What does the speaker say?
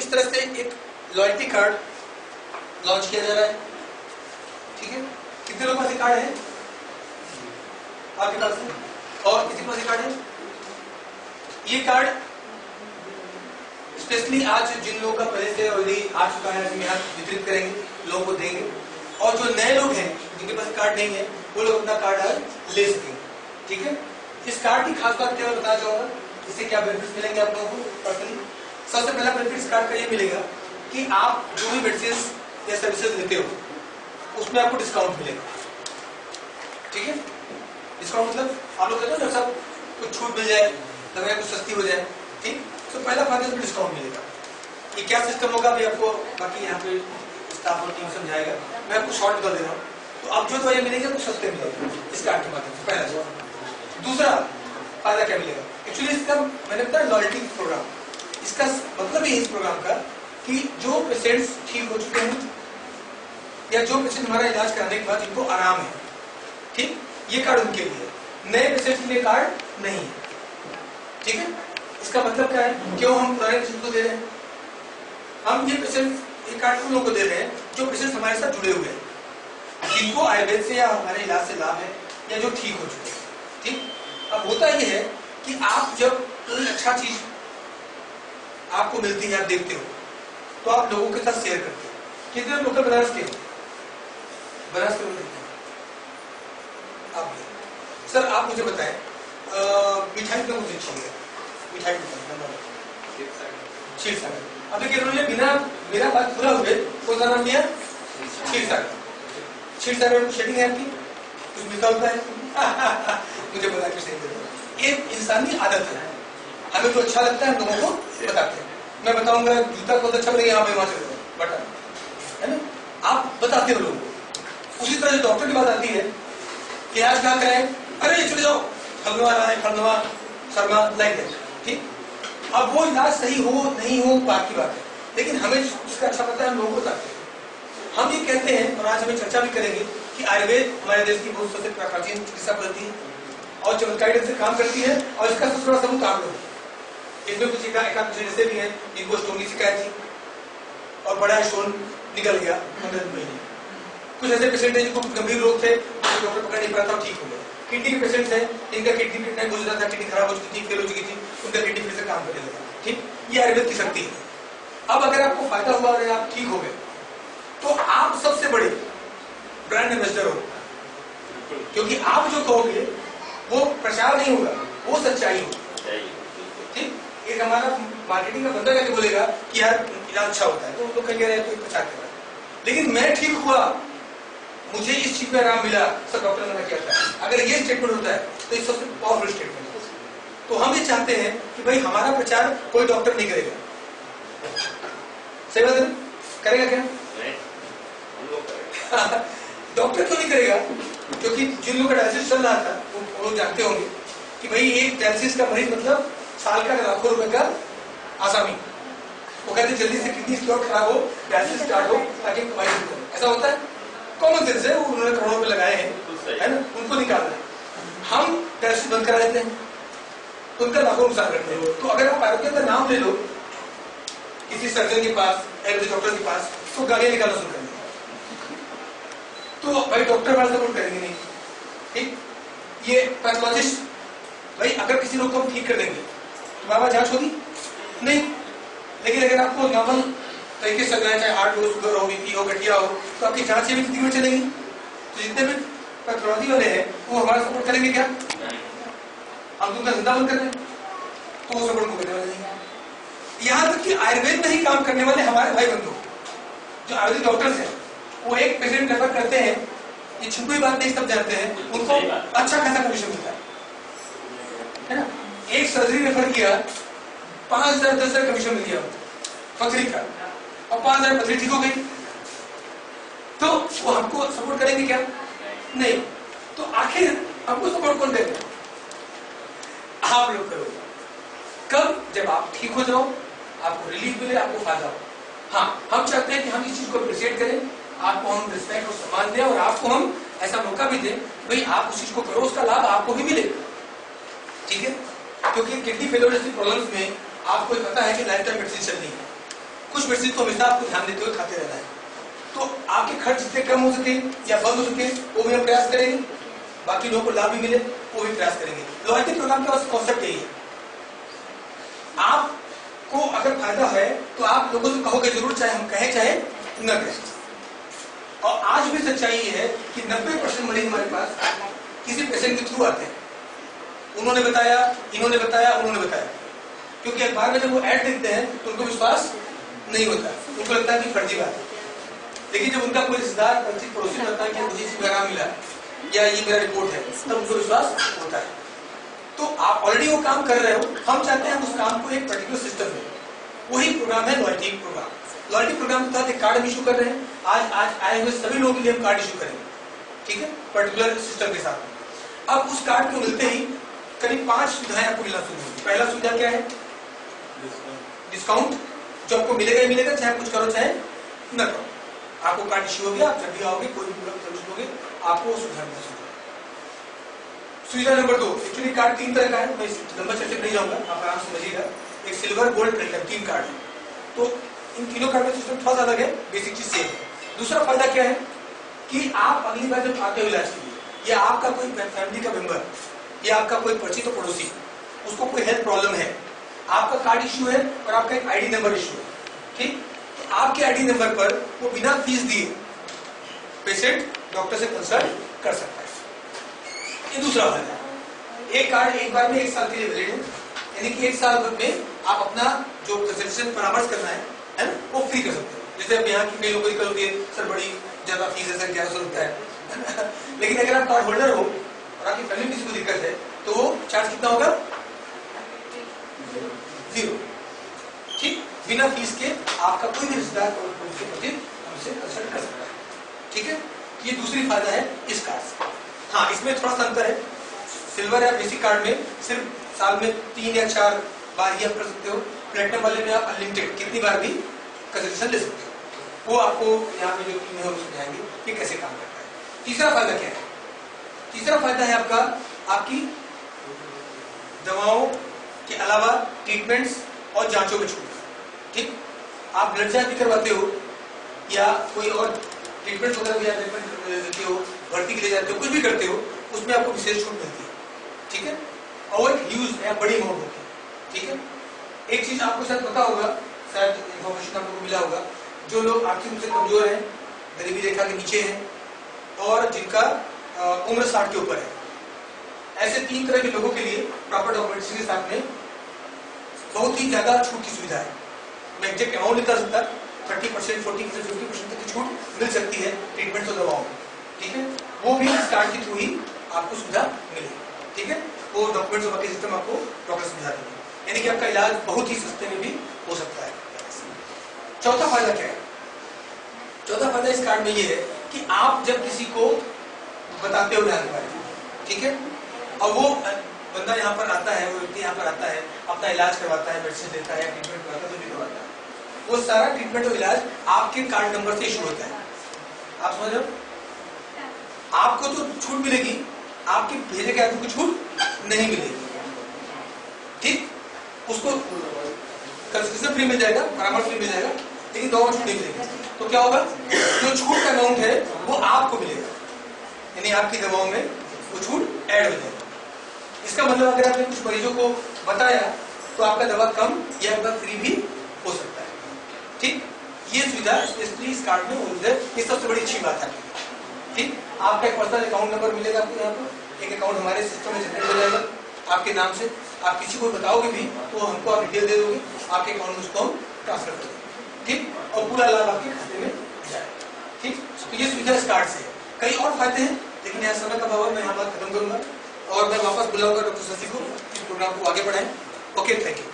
इस तरह से एक लॉयल्टी कार्ड लॉन्च किया जा रहा है। ठीक है, कितने लोगों के पास कार्ड है? आपके पास है? और किसी के पास कार्ड है? ये कार्ड स्पेशली आज जिन लोगों का पहले से ऑलरेडी आ चुका है, हम यहाँ वितरित करेंगे, लोगों को देंगे। और जो नए लोग हैं जिनके पास कार्ड नहीं है, वो लोग अपना कार्ड आज ले सकेंगे। ठीक है, इस कार्ड की खास बात क्या बताना चाहूंगा, इससे क्या बेनिफिट मिलेंगे आप लोगों को पर्सनली। सबसे पहला बेनिफिट इस कार्ड का ये मिलेगा कि आप जो भी मेडिसिन या सर्विसेज लेते हो उसमें आपको डिस्काउंट मिलेगा। ठीक है, डिस्काउंट मतलब आप लोग कहते हो ना सब कुछ छूट मिल जाए, दवाई कुछ सस्ती हो जाए। ठीक, तो पहला फायदा इसमें डिस्काउंट मिलेगा। ये क्या सिस्टम होगा अभी आपको बाकी यहाँ पे स्टाफ और टीम समझाएगा, मैं आपको शॉर्ट कर दे रहा हूँ। तो अब जो दवाई मिलेगी तो सस्ते मिलेगी इस कार्ड के माध्यम से, पहला। दूसरा फायदा क्या मिलेगा, एक्चुअली इसका मैंने बताया लॉयल्टी प्रोग्राम। इसका मतलब ये इस प्रोग्राम का कि जो पेशेंट्स ठीक हो चुके हैं या जो पेशेंट हमारा इलाज कराने के बाद जिनको आराम है, ठीक, ये कार्ड उनके लिए। नए पेशेंट के लिए कार्ड नहीं है। ठीक है, इसका मतलब क्या है, क्यों हम पुराने पेशेंट को दे रहे हैं? हम ये पेशेंट ये कार्ड उन लोगों को दे रहे हैं जो पेशेंट हमारे साथ जुड़े हुए हैं, जिनको आयुर्वेद से या हमारे इलाज से लाभ है या जो ठीक हो चुके हैं। ठीक, अब होता यह है कि आप जब कोई अच्छा चीज आपको मिलती है, आप देखते हो, तो आप लोगों के साथ शेयर करते हो। कितने लोग बनारस के बनारस के लोग देखते हैं आप? सर आप मुझे बताएं, मिठाई तो मुझे चाहिए, मिठाई क्षीर सागर। अब देखिए उन्होंने बिना मेरा बात पूरा हुए कौन सा नाम दिया? क्षीर सागर। क्षीर सागर में शेडिंग है आपकी, कुछ मिलता होता है मुझे बता के सही देते। ये इंसानी आदत है, हमें जो अच्छा लगता है लोगों को बताते हैं। मैं बताऊंगा जूता बहुत अच्छा लगेगा, यहाँ पे वहां से बटन है ना, आप बताते हो लोगों को। उसी तरह जो डॉक्टर की बात आती है कि आज क्या करें, अरे चले जाओ फलवा रहा है, फलवा शर्मा लाइक दैट। ठीक, अब वो इलाज सही हो नहीं हो बात की बात है, लेकिन हमें उसका अच्छा पता है, हम लोगों को बताते हैं। हम ये कहते हैं, और आज हमें चर्चा भी करेंगे कि आयुर्वेद हमारे देश की बहुत सबसे प्राचीन चिकित्सा पद्धति है और चमत्कारी ढंग से काम करती है, और इसका सबसे बड़ा सबूत आप लोग। इसमें कुछ एक ऐसे भी हैं जिनको स्टोन की शिकायत थी और बड़ा स्टोन निकल गया 15 महीने। कुछ ऐसे पेशेंट हैं जिनको गंभीर रोग थे, डॉक्टर पकड़ नहीं पाता, ठीक हो गया। किडनी के पेशेंट हैं जिनका किडनी नहीं गुजरा था, किडनी खराब हो चुकी थी, फेल हो चुकी थी, उनका किडनी फिर से काम करने लगा। ठीक, ये आयुर्वेद की शक्ति है। अब अगर आपको फायदा हुआ और आप ठीक हो गए, तो आप सबसे बड़े ब्रांड एम्बेसडर हो, क्योंकि आप जो कहोगे वो प्रचार नहीं होगा, वो सच्चाई होगी। ठीक, एक हमारा मार्केटिंग का बंदा कैसे बोलेगा कि यार इलाज अच्छा होता है, तो लोग कह रहे हैं तो प्रचार कर रहा है, लेकिन मैं ठीक हुआ, मुझे इस चीज में आराम मिला, सब डॉक्टर ने किया था। अगर ये स्टेटमेंट होता है तो ये सबसे पावरफुल स्टेटमेंट है। तो हम ये चाहते हैं कि भाई हमारा प्रचार कोई डॉक्टर नहीं करेगा। सही बात है, करेगा क्या? डॉक्टर क्यों नहीं करेगा? क्योंकि जिन लोगों का डायलिसिस चल रहा था वो लोग जानते होंगे कि भाई एक डायलिसिस का मरीज मतलब साल का लाखों रुपए का आसामी। वो कहते जल्दी से किडनी स्टोन खराब हो, डायलिसिस स्टार्ट हो ताकि कमाई शुरू करें। ऐसा होता है, कॉमन सेंस है, उन्होंने करोड़ों रुपए लगाए हैं, है ना, उनको निकालना है। हम डायलिसिस बंद करा देते हैं, उनका लाखों नुकसान करते हैं। तो अगर आप आरोग्य का नाम ले लो किसी सर्जन के पास, आयुर्वेदिक डॉक्टर के पास, तो गालियां निकालना शुरू करेंगे, तो भाई डॉक्टर हमारा सपोर्ट करेंगे नहीं। ठीक, ये पैथोलॉजिस्ट, भाई अगर किसी रोग को हम ठीक कर देंगे तो बाबा जांच होगी नहीं, लेकिन अगर आपको नॉर्मल तरीके से चल रहा है, चाहे हार्ट हो, शुगर हो, बीपी हो, गठिया हो, तो आपकी जांच भी कितनी चलेगी। तो जितने भी पैथोलॉजी वाले हैं वो हमारा सपोर्ट करेंगे क्या? हम तुमका धंधा बंद कर दें तो वो सपोर्ट को करने वाले नहीं। यहाँ तक कि आयुर्वेद में ही काम करने वाले हमारे भाई बंधु जो आयुर्वेदिक डॉक्टर्स हैं, वो एक पेशेंट रेफर करते हैं, ये छुपी बात नहीं सब जानते हैं, उनको अच्छा खासा कमीशन मिलता है ना। एक सर्जरी रेफर किया, 5,000 10,000 कमीशन मिल गया पथरी का, और 5,000 पथरी ठीक हो गई, तो वो हमको सपोर्ट करेंगे क्या? नहीं। तो आखिर हमको सपोर्ट कौन करेगा? आप लोग करोगे। कब? जब आप ठीक हो जाओ, आपको रिलीफ मिले, आपको फायदा हो। हाँ, हम चाहते हैं कि हम इस चीज को अप्रिशिएट करें, आपको हम रिस्पेक्ट और सम्मान दें, और आपको हम ऐसा मौका भी दें भाई आप उस चीज को करो, उसका लाभ आपको भी मिले। ठीक है, क्योंकि किडनी फेलियर जैसी प्रॉब्लम्स में आपको पता है कि लाइफ टाइम मेडिसिन चलती है। कुछ कुछ मेडिसिन को हमेशा आपको ध्यान देते हुए खाते रहना है। तो आपके खर्च जितने कम हो सके या बंद हो सके वो भी हम प्रयास करेंगे, बाकी लोगों को लाभ भी मिले वो भी प्रयास करेंगे। लॉयल्टी प्रोग्राम का कॉन्सेप्ट यही है, आपको अगर फायदा है तो आप लोगों से कहोगे जरूर, चाहे हम कहें चाहे न कहें। और आज भी सच्चाई है कि 90% मरीज हमारे पास किसी पेशेंट के थ्रू आते हैं, उन्होंने बताया, इन्होंने बताया, उन्होंने बताया, क्योंकि अखबार में जब वो ऐड देखते हैं तो उनको विश्वास नहीं होता, उनको लगता है कि फर्जी बात है। लेकिन जब उनका कोई रिश्तेदार, परिचित, पड़ोसी बताता है कि मुझे इसी पैगाम मिला या ये मेरा रिपोर्ट है, तब उनको विश्वास होता है। तो आप ऑलरेडी वो काम कर रहे हो, हम चाहते हैं उस काम को एक पर्टिकुलर सिस्टम में, वही प्रोग्राम है लॉयल्टी प्रोग्राम। लॉयल्टी प्रोग्राम के तहत एक कार्ड इशू कर रहे हैं, आज आए हुए सभी लोगों के लिए हम कार्ड इशू करेंगे, ठीक है, पर्टिकुलर सिस्टम के साथ। अब उस कार्ड को मिलते ही करीब 5 सुविधाएं आपको मिलना शुरू होगी। पहला सुविधा क्या है? डिस्काउंट, जो आपको मिलेगा ही मिलेगा, चाहे कुछ करो चाहे न करो। आपको कार्ड इशू हो गया, आप जब भी आओगे कोई भी सोल्यूशन होगे आपको सुविधा मिल सकती है। सुविधा नंबर 2, एक्चुअली कार्ड 3 तरह का है, मैं लंबा चर्चा नहीं जाऊंगा, आप आराम से समझिएगा। एक सिल्वर, गोल्ड, प्लेटिनम, 3 कार्ड है। तो इन तीनों कार्ड का सिस्टम थोड़ा सा अलग है, बेसिक चीज सेम है। दूसरा फायदा क्या है कि आप अगली बार जब आते हो इलाज के लिए, या आपका कोई फैमिली का मेंबर या आपका कोई परिचित पड़ोसी, उसको कोई हेल्थ प्रॉब्लम है, आपका कार्ड इशू है और आपका एक आईडी नंबर इशू है, ठीक, तो आपके आईडी नंबर पर वो बिना फीस दिए पेशेंट डॉक्टर से कंसल्ट कर सकता है। ये दूसरा फायदा है। एक कार्ड एक बार में 1 साल के लिए वैलिड है, यानी कि 1 साल में आप अपना जो कंसल्टेशन परामर्श करना है ना, वो फ्री कर सकते हो। जैसे अब यहाँ की कई लोगों को दिक्कत होती है, सर बड़ी ज्यादा फीस है सर, 1100 रुपया है लेकिन अगर आप कार्ड होल्डर हो और आपकी फैमिली किसी को दिक्कत है तो वो चार्ज कितना होगा? 0, ठीक, बिना फीस के आपका कोई भी रिश्तेदार हमसे कंसल्ट कर सकता है, ठीक है। ये दूसरी फायदा है इस कार्ड से। हाँ, इसमें थोड़ा सा अंतर है, सिल्वर या बेसिक कार्ड में सिर्फ साल में 3 या 4 बार ही आप कर सकते हो, प्लेटिनम वाले में आप अनलिमिटेड कितनी बार भी कंसल्टेशन ले सकते हो। वो आपको यहाँ पे जो टीम है वो समझाएंगे कि कैसे काम करता है। तीसरा फायदा क्या है? तीसरा फायदा है आपका, आपकी दवाओं के अलावा ट्रीटमेंट्स और जांचों में छूट, ठीक। आप ब्लड जांच भी करवाते हो या कोई और ट्रीटमेंट वगैरह भी आप देते हो, भर्ती के लिए जाते हो, कुछ भी करते हो, उसमें आपको विशेष छूट मिलती है, ठीक है। और एक ह्यूज या बड़ी अमाउंट होती है, ठीक है। एक चीज आपको शायद पता होगा, शायद इन्फॉर्मेशन आपको मिला होगा, जो लोग आर्थिक रूप से कमजोर हैं, गरीबी रेखा के नीचे हैं और जिनका उम्र 60 के ऊपर है, ऐसे 3 तरह के लोगों के लिए प्रॉपर डॉक्यूमेंटेशन के साथ में बहुत ही ज्यादा छूट की सुविधा है। मैं एग्जैक्ट अमाउंट नहीं बता सकता, 30%, 40%, 50% तक की छूट मिल सकती है ट्रीटमेंट और दवाओं में, ठीक है। वो भी इस कार्ड के थ्रू ही आपको सुविधा मिलेगी, ठीक है। वो डॉक्यूमेंट्स और बाकी सिस्टम आपको डॉक्टर समझा देंगे, यानी कि आपका इलाज बहुत ही सस्ते में भी हो सकता है। चौथा फायदा क्या है? चौथा फायदा इस कार्ड में ये है कि आप जब किसी को बताते हो इलाज के बारे में, ठीक है, और वो बंदा यहाँ पर आता है, वो व्यक्ति यहाँ पर आता है, अपना इलाज करवाता है, मेडिसिन लेता है, ट्रीटमेंट करवाता है, जो भी करवाता है, वो सारा ट्रीटमेंट और इलाज आपके कार्ड नंबर से इशू होता है। आप समझ रहे हो? आपको तो छूट मिलेगी, आपके भेजे के आदमी को छूट नहीं मिलेगी, ठीक। उसको कंसल्टेशन फ्री मिल जाएगा, परामर्श फ्री मिल जाएगा, लेकिन दवा छूट नहीं मिलेगी। तो क्या होगा? जो छूट का अमाउंट है वो आपको मिलेगा, यानी आपकी दवाओं में वो छूट ऐड हो जाएगी। इसका मतलब अगर आपने कुछ मरीजों को बताया तो आपका दवा कम या फ्री भी हो सकता है, ठीक। ये सुविधा इस कार्ड में मौजूद है, ये सबसे बड़ी अच्छी बात है, ठीक। आपका एक पर्सनल अकाउंट नंबर मिलेगा आपको, यहाँ पर एक अकाउंट हमारे सिस्टम में जनरेट हो जाएगा आपके नाम से। आप किसी को बताओगे भी तो हमको आप डिटेल दे दोगे, आपके अकाउंट में उसको हम ट्रांसफर कर देंगे, ठीक, और पूरा लाभ आपके खाते में जाएगा, ठीक। तो ये सुविधा इस कार्ड से है। कई और फायदे हैं, लेकिन यहाँ समय का अभाव है, मैं यहाँ बात खत्म करूंगा और मैं वापस बुलाऊंगा डॉक्टर शशि को इस प्रोग्राम को आगे बढ़ाएं। Okay, thank you.